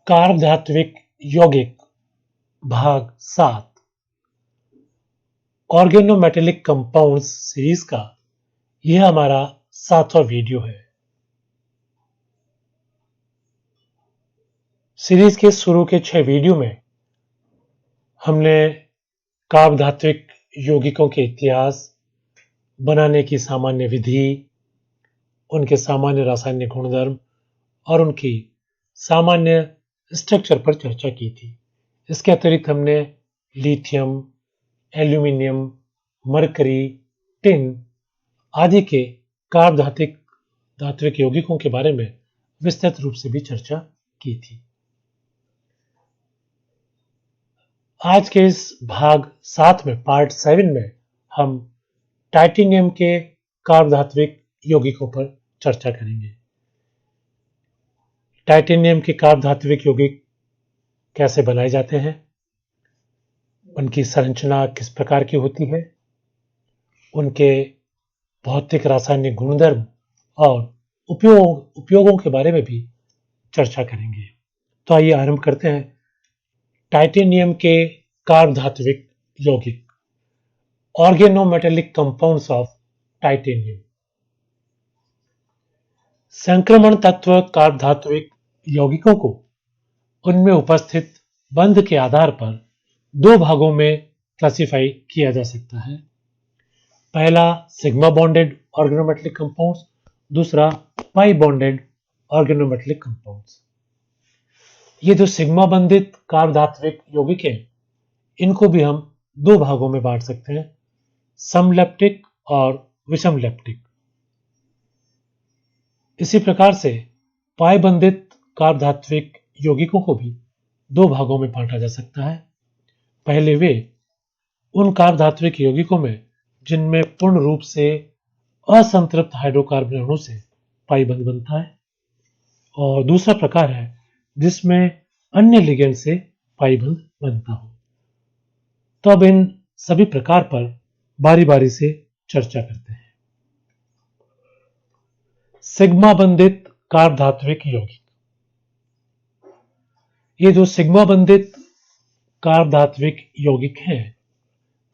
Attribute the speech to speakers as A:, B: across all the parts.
A: कार्बधात्विक यौगिक भाग 7 organometallic compounds series का यह हमारा 7वां वीडियो है। सीरीज के शुरू के 6 वीडियो में हमने कार्बधात्विक यौगिकों के इतिहास, बनाने की सामान्य विधि, उनके सामान्य रासायनिक गुणधर्म और उनकी सामान्य स्ट्रक्चर पर चर्चा की थी। इसके अतिरिक्त हमने लिथियम, एल्यूमिनियम, मरकरी, टिन आदि के कार्बधात्विक यौगिकों के बारे में विस्तृत रूप से भी चर्चा की थी। आज के इस भाग 7 में, पार्ट 7 में हम टाइटेनियम के कार्बधात्विक यौगिकों पर चर्चा करेंगे। टाइटेनियम के कार्बधात्विक यौगिक कैसे बनाए जाते हैं, उनकी संरचना किस प्रकार की होती है, उनके भौतिक रासायनिक गुणधर्म और उपयोगों के बारे में भी चर्चा करेंगे। तो आइए आरंभ करते हैं। टाइटेनियम के कार्बधात्विक यौगिक, ऑर्गेनोमेटेलिक कंपाउंड्स ऑफ टाइटेनियम। संक्रमण तत्व कार्बधात्विक यौगिकों को उनमें उपस्थित बंध के आधार पर दो भागों में क्लासिफाई किया जा सकता है। पहला सिग्मा बॉन्डेड ऑर्गेनोमेटेलिक कंपाउंड्स, दूसरा पाई बॉन्डेड ऑर्गेनोमेटेलिक कंपाउंड्स। ये जो सिग्मा बंधित कार्बधात्विक यौगिक हैं, इनको भी हम दो भागों में बांट सकते हैं, समलैप्टिक और विषमलैप्टिक। इसी प्रकार से पाई बंधित कार्बधात्विक यौगिकों को भी दो भागों में बांटा जा सकता है। पहले वे उन कार्बधात्विक यौगिकों में जिनमें पूर्ण रूप से असंतृप्त हाइड्रोकार्बन अणु से पाई बंध बनता है, और दूसरा प्रकार है जिसमें अन्य लिगेंड से पाई बंध बनता हो। तो अब इन सभी प्रकार पर बारी बारी से चर्चा करते हैं। सिग्मा बंधित कार्बधात्विक यौगिक। ये जो सिग्मा बंधित कार्बधात्विक यौगिक हैं,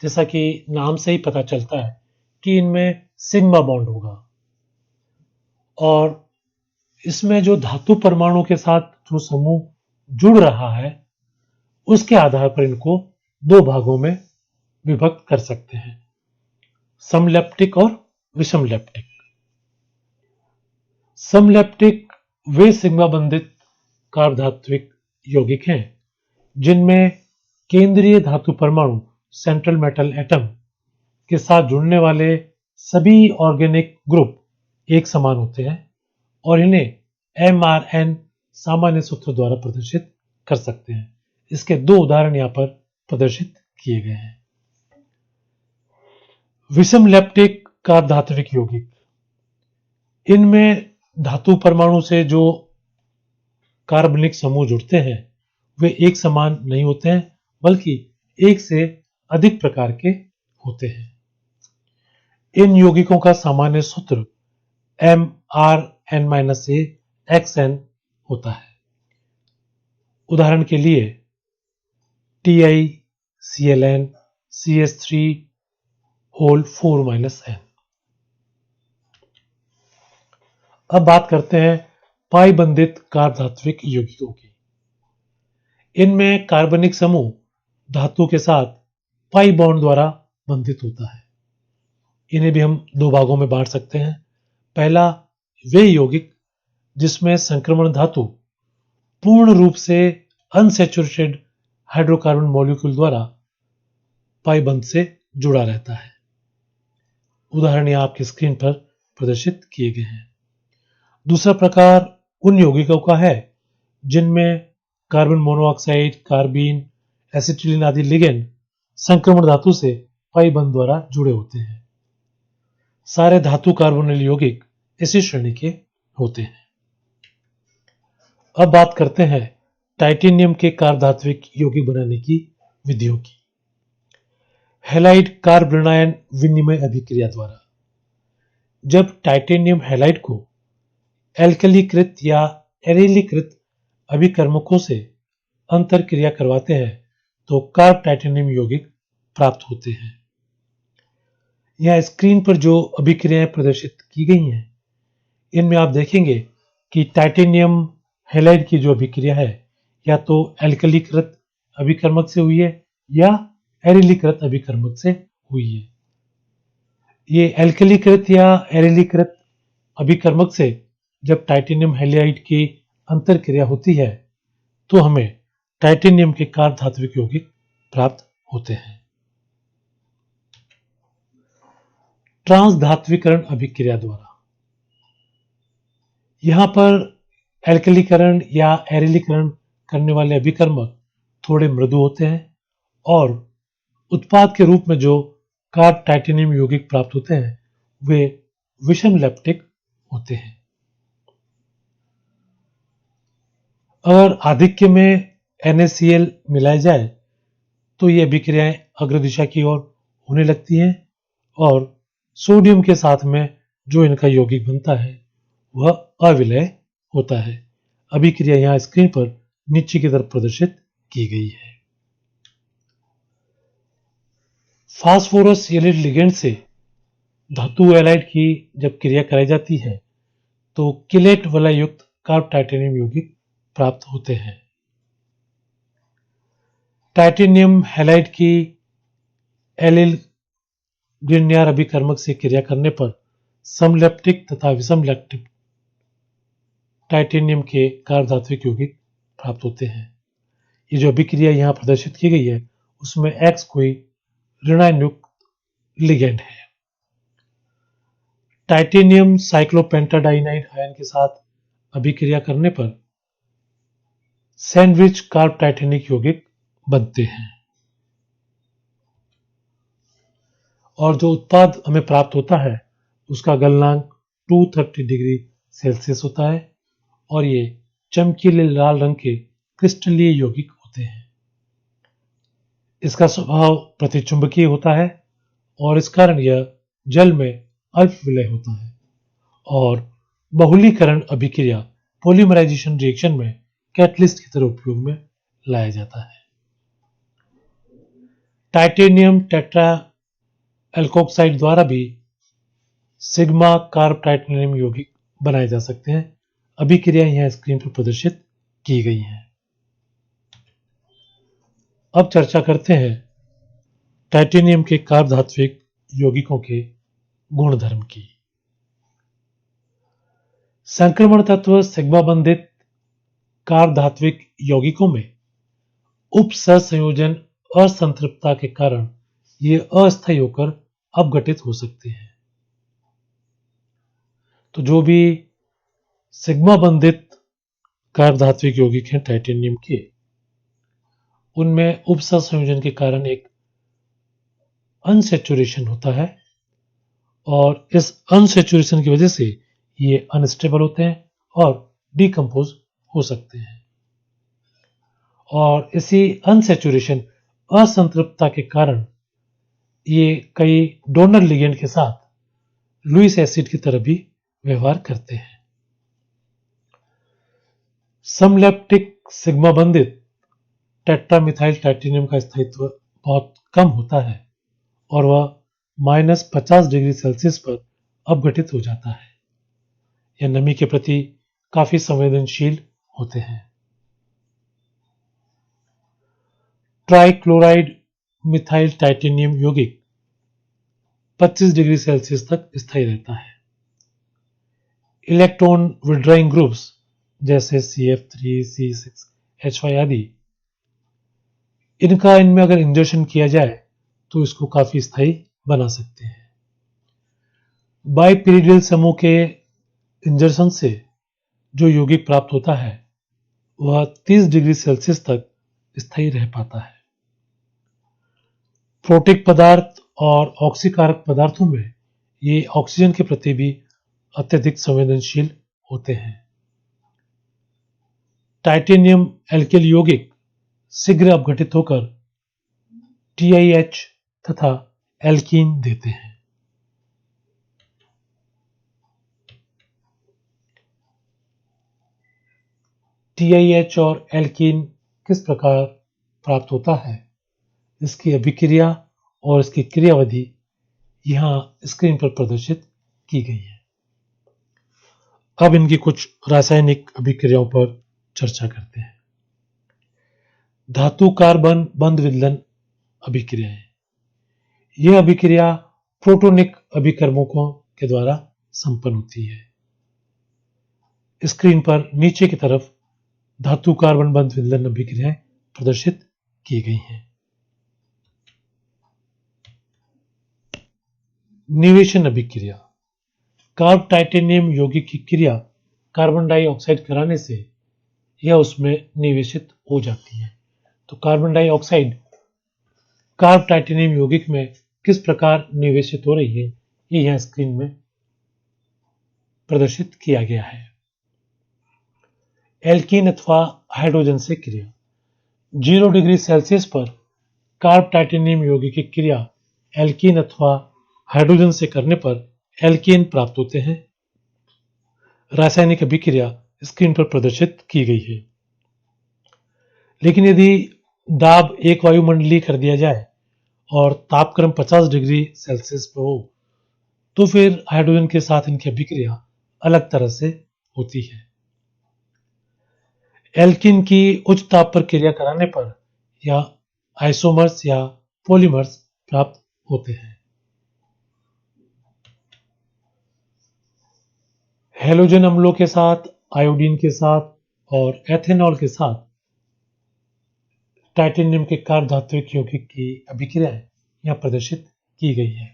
A: जैसा कि नाम से ही पता चलता है कि इनमें सिग्मा बॉन्ड होगा, और इसमें जो धातु परमाणु के साथ जो समूह जुड़ रहा है, उसके आधार पर इनको दो भागों में विभक्त कर सकते हैं, समलैप्टिक और विषमलैप्टिक। समलैप्टिक वे सिग्मा बंधित कार्बधात्विक यौगिक हैं जिनमें केंद्रीय धातु परमाणु सेंट्रल मेटल एटम के साथ जुड़ने वाले सभी ऑर्गेनिक ग्रुप एक समान होते हैं, और इन्हें MRN सामान्य सूत्र द्वारा प्रदर्शित कर सकते हैं। इसके दो उदाहरण यहां पर प्रदर्शित किए गए हैं। विषमलैप्टिक कार्बधात्विक यौगिक, इनमें धातु परमाणु से जो कार्बनिक समूह जुड़ते हैं वे एक समान नहीं होते हैं, बल्कि एक से अधिक प्रकार के होते हैं। इन यौगिकों का सामान्य सूत्र MrN-AXN होता है। उदाहरण के लिए TiClN CH3 4-N। अब बात करते हैं पाई बंधित कार्बधात्विक यौगिकों की। इनमें कार्बनिक समूह धातु के साथ पाई बॉन्ड द्वारा बंधित होता है। इन्हें भी हम दो भागों में बांट सकते हैं। पहला वे यौगिक जिसमें संक्रमण धातु पूर्ण रूप से अनसैचुरेटेड हाइड्रोकार्बन मॉलिक्यूल द्वारा पाई बंध से जुड़ा रहता है। उदाहरण यहां आपकी स्क्रीन पर प्रदर्शित किए गए हैं। दूसरा प्रकार उन यौगिकों का है जिनमें कार्बन मोनोऑक्साइड, कार्बीन, एसिटिलीन आदि लिगेंड संक्रमण धातु से पाई बंध द्वारा जुड़े होते हैं। सारे धातु कार्बोनिल यौगिक इसी श्रेणी के होते हैं। अब बात करते हैं टाइटेनियम के कार्बधात्विक यौगिक बनाने की विधियों की। हैलाइड कार्बोनायन विनिमय अभिक्रिया द्वारा जब टाइटेनियम हैलाइड को एल्कलीकृत या एरिलीकृत अभिकर्मकों से अंतर क्रिया करवाते हैं तो कार्ब टाइटेनियम यौगिक प्राप्त होते हैं। यह स्क्रीन पर जो अभिक्रियाएं प्रदर्शित की गई हैं, इनमें आप देखेंगे कि टाइटेनियम हैलाइड की जो अभिक्रिया है या तो एल्कलीकृत अभिकर्मक से हुई है या एरिलीकृत अभिकर्मक से हुई है। ये एल्कलीकृत या एरिलीकृत अभिकर्मक से जब टाइटेनियम हैलाइड की अंतर क्रिया होती है तो हमें टाइटेनियम के कार्ब धात्विक यौगिक प्राप्त होते हैं। ट्रांस धात्विकरण अभिक्रिया द्वारा यहां पर एल्कलीकरण या एरिलीकरण करने वाले अभिकर्मक थोड़े मृदु होते हैं और उत्पाद के रूप में जो कार्ब टाइटेनियम यौगिक प्राप्त होते हैं वे विषम लैप्टिक होते हैं। अगर आधिक्य में NaCl मिलाया जाए तो ये अभिक्रियाएं अग्रदिशा की ओर होने लगती हैं और सोडियम के साथ में जो इनका यौगिक बनता है वह अविलय होता है। अभिक्रिया यहां स्क्रीन पर नीचे की तरफ प्रदर्शित की गई है। फास्फोरस एलिड लिगेंड से धातु हैलाइड की जब क्रिया कराई जाती है तो किलेट वलय युक्त कार्ब टाइटेनियम यौगिक प्राप्त होते हैं। टाइटेनियम हैलाइड की एलिल ग्रिग्नार्ड अभिकर्मक से क्रिया करने पर समलैप्टिक तथा विषमलैप्टिक टाइटेनियम के कार्ब धात्विक यौगिक प्राप्त होते हैं। ये जो अभिक्रिया यहां प्रदर्शित की गई है उसमें X कोई ऋणायन युक्त लिगेंड है। टाइटेनियम साइक्लोपेंटाडाइनाइड आयन के साथ अभिक्रिया करने पर सैंडविच कार्ब टाइटेनिक यौगिक बनते हैं और जो उत्पाद हमें प्राप्त होता है उसका गलनांक 230 डिग्री सेल्सियस होता है और ये चमकीले लाल रंग के क्रिस्टलीय यौगिक होते हैं। इसका स्वभाव प्रतिचुंबकीय होता है और इस कारण यह जल में अल्प विलय होता है और बहुलीकरण अभिक्रिया पॉलीमराइजेशन रिएक्शन में कैटलिस्ट की तरह उपयोग में लाया जाता है। टाइटेनियम टेट्रा एल्कोक्साइड द्वारा भी सिग्मा कार्ब टाइटेनियम यौगिक बनाए जा सकते हैं। अभिक्रिया यहां स्क्रीन पर प्रदर्शित की गई है। अब चर्चा करते हैं टाइटेनियम के कार्ब धात्विक यौगिकों के गुणधर्म की। संक्रमण तत्व सिग्मा बंधित कार्ब धात्विक यौगिकों में उप सहसंयोजन असंतृप्तता के कारण ये अस्थायी होकर अपघटित हो सकते हैं। तो जो भी सिग्मा बंधित कार्ब धात्विक यौगिक हैं टाइटेनियम के, उनमें उप सहसंयोजन के कारण एक अनसैचुरेशन होता है और इस अनसैचुरेशन की वजह से ये अनस्टेबल होते हैं और डिकम्पोज हो सकते हैं और इसी अनसैचुरेशन असंतृप्तता के कारण ये कई डोनर लिगेंड के साथ लुईस एसिड की तरह भी व्यवहार करते हैं। समलैप्टिक सिग्मा बंधित टेट्रामिथाइल टाइटेनियम का स्थायित्व बहुत कम होता है और वह -50 डिग्री सेल्सियस पर अपघटित हो जाता है। यह नमी के प्रति काफी संवेदनशील होते हैं। ट्राइक्लोराइड मिथाइल टाइटेनियम यौगिक 25 डिग्री सेल्सियस तक स्थायी रहता है। इलेक्ट्रॉन विड्रॉइंग ग्रुप्स जैसे CF3, C6H5 आदि, इनमें अगर इंजेक्शन किया जाए तो इसको काफी स्थायी बना सकते हैं। बाइपिरिडियल समूह के इंजेक्शन से जो यौगिक प्राप्त होता है वह 30 डिग्री सेल्सियस तक स्थायी रह पाता है। प्रोटिक पदार्थ और ऑक्सीकारक पदार्थों में ये ऑक्सीजन के प्रति भी अत्यधिक संवेदनशील होते हैं। टाइटेनियम एल्किल यौगिक शीघ्र अपघटित होकर TiH तथा एल्कीन देते हैं। TiH और एल्कीन किस प्रकार प्राप्त होता है, इसकी अभिक्रिया और इसकी क्रियाविधि यहाँ स्क्रीन पर प्रदर्शित की गई है। अब इनकी कुछ रासायनिक अभिक्रियाओं पर चर्चा करते हैं। धातु कार्बन बंध विदलन अभिक्रियाएं। यह अभिक्रिया प्रोटोनिक अभिकर्मकों के द्वारा संपन्न होती है। स्क्रीन पर नीचे की तरफ धातु कार्बन बंध विदलन अभिक्रियाएं प्रदर्शित की गई हैं। निवेशन अभिक्रिया। कार्ब टाइटेनियम यौगिक की क्रिया कार्बन डाइऑक्साइड कराने से यह उसमें निवेशित हो जाती है। तो कार्बन डाइऑक्साइड कार्ब टाइटेनियम यौगिक में किस प्रकार निवेशित हो रही है, ये यहां स्क्रीन में प्रदर्शित किया गया है। एल्कीन अथवा हाइड्रोजन से क्रिया। 0 डिग्री सेल्सियस पर कार्ब टाइटेनियम यौगिक की क्रिया एल्कीन अथवा हाइड्रोजन से करने पर एल्केन प्राप्त होते हैं। रासायनिक अभिक्रिया स्क्रीन पर प्रदर्शित की गई है। लेकिन यदि दाब एक वायुमंडलीय कर दिया जाए और तापक्रम 50 डिग्री सेल्सियस पर हो, तो फिर हाइड्रोजन के साथ इनकी अभिक्रिया अलग तरह से होती है। एल्कीन की उच्च ताप पर क्रिया कराने पर या आइसोमर्स या पॉलीमर्स प्राप्त होते हैं। हैलोजन अम्लों के साथ, आयोडीन के साथ और एथेनॉल के साथ टाइटेनियम के कार्ब धात्विक यौगिक की अभिक्रियाएं यहां प्रदर्शित की गई है।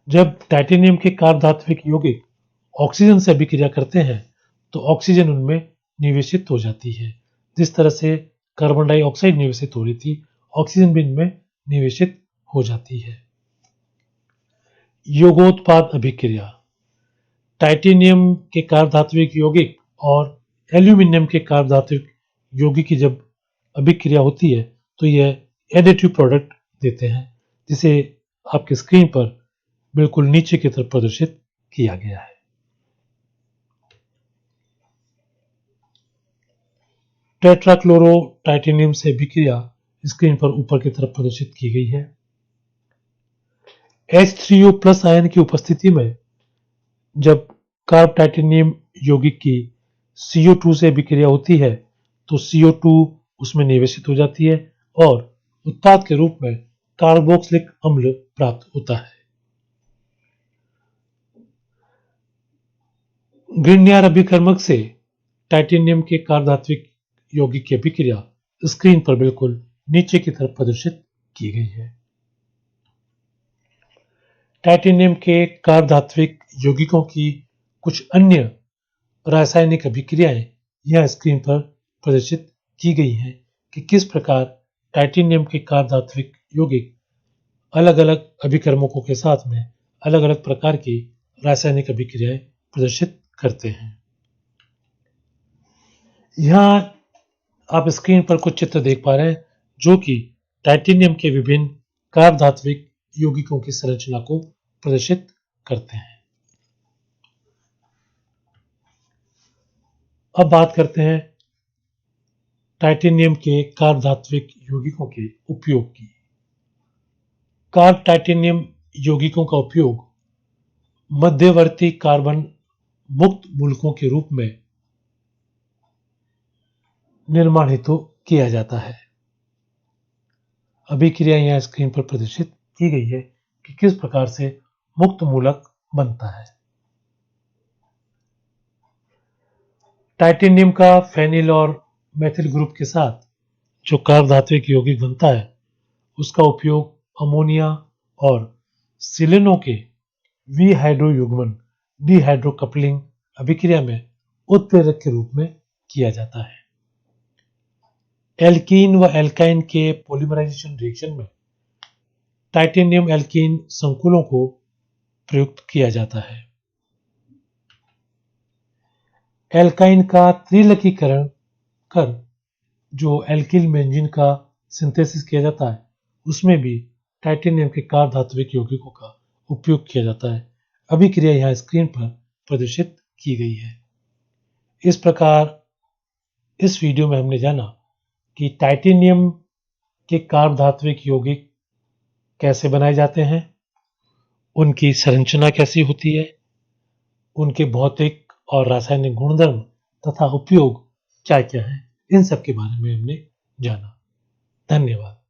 A: जब टाइटेनियम के कार्ब धात्विक यौगिक ऑक्सीजन से अभिक्रिया करते हैं तो ऑक्सीजन उनमें निवेशित हो जाती है। जिस तरह से कार्बन डाइऑक्साइड निवेशित हो रही थी, ऑक्सीजन भी इनमें निवेशित हो जाती है। योगोत्पाद अभिक्रिया। टाइटेनियम के कार्ब धात्विक यौगिक और एल्यूमिनियम के कार्ब धात्विक यौगिक की जब अभिक्रिया होती है तो यह एडिटिव प्रोडक्ट देते हैं, जिसे आपकी स्क्रीन पर बिल्कुल नीचे की तरफ प्रदर्शित किया गया है। टेट्राक्लोरो टाइटेनियम से अभिक्रिया स्क्रीन पर ऊपर की तरफ प्रदर्शित की गई है। H3O+ आयन की उपस्थिति में जब कार्ब टाइटेनियम यौगिक की CO2 से अभिक्रिया होती है तो CO2 उसमें निवेशित हो जाती है और उत्पाद के रूप में कार्बोक्सिलिक अम्ल प्राप्त होता है। ग्रिग्नार्ड अभिकर्मक से टाइटेनियम के कार्ब धात्विक यौगिक की अभिक्रिया स्क्रीन पर बिल्कुल नीचे की तरफ प्रदर्शित की गई है। टाइटेनियम के कार्ब धात्विक यौगिकों की कुछ अन्य रासायनिक अभिक्रियाएं यह स्क्रीन पर प्रदर्शित की गई हैं कि किस प्रकार टाइटेनियम के कार्ब धात्विक यौगिक अलग अलग अभिकर्मकों के साथ में अलग अलग प्रकार की रासायनिक अभिक्रियाएं प्रदर्शित करते हैं। यहां आप स्क्रीन पर कुछ चित्र देख पा रहे हैं जो कि टाइटेनियम के विभिन्न कार्ब धात्विक यौगिकों की संरचना को प्रदर्शित करते हैं। अब बात करते हैं टाइटेनियम के कार्ब धात्विक यौगिकों के उपयोग की। कार्ब टाइटेनियम यौगिकों का उपयोग मध्यवर्ती कार्बन मुक्त मूलकों के रूप में निर्माण हेतु किया जाता है। अभिक्रिया यहां स्क्रीन पर प्रदर्शित की गई है कि किस प्रकार से मुक्त मूलक बनता है। टाइटेनियम का फेनिल और मेथिल ग्रुप के साथ जो कार्ब धात्विक यौगिक बनता है उसका उपयोग अमोनिया और सिलेनों के विहाइड्रो युग्मन डिहाइड्रो कपलिंग अभिक्रिया में उत्प्रेरक के रूप में किया जाता है। एल्कीन व एल्काइन के पॉलीमराइजेशन रिएक्शन में टाइटेनियम एल्कीन संकुलों को प्रयुक्त किया जाता है। एल्काइन का त्रिलकीकरण कर जो एल्किल बेंजीन का सिंथेसिस किया जाता है उसमें भी टाइटेनियम के कार्ब धात्विक यौगिकों का उपयोग किया जाता है। अभिक्रिया यहां स्क्रीन पर प्रदर्शित की गई है। इस प्रकार इस वीडियो में हमने जाना कि टाइटेनियम के कार्ब धात्विक यौगिक कैसे बनाए जाते हैं, उनकी संरचना कैसी होती है, उनके भौतिक और रासायनिक गुणधर्म तथा उपयोग क्या क्या है, इन सब के बारे में हमने जाना। धन्यवाद।